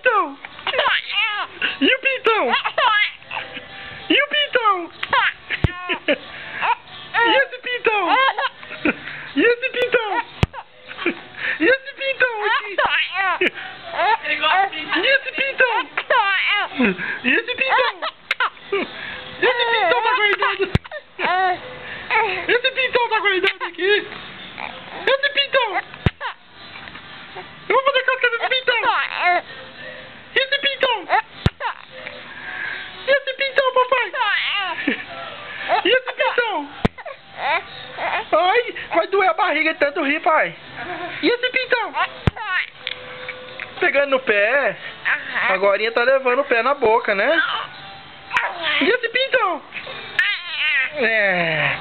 pintão? E o pintão? E o pintão? E esse pintão? E esse pintão? E esse pintão aqui? E esse pintão? E esse pintão? E esse pintão tá guardado? Esse pintão tá guardado aqui? Esse pintão? Eu vou fazer casca desse pintão! Esse pintão! Esse pintão, papai! E esse pintão? Ai, vai doer a barriga de tanto rir, pai! E esse pintão? Pegando no pé. Agorinha tá levando o pé na boca, né? E esse pintão? É.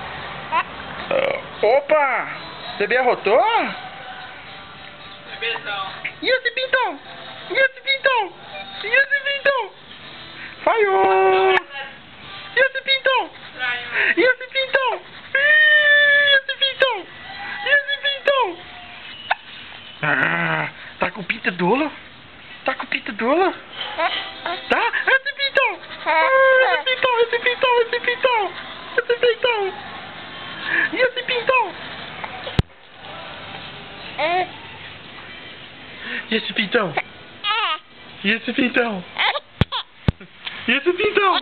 Opa! Bebê arrotou? E esse pintão? E esse pintão? E esse pintão? Falhou! E esse pintão? E esse pintão? E esse pintão? E esse pintão? Ah, tá com pinta dolo? Tá com pinta dolo? Tá? Esse pintão? Esse pintão, esse pintão, esse pintão? Esse pintão? E esse pintão? E esse pintão? E esse pintão? E esse pintão?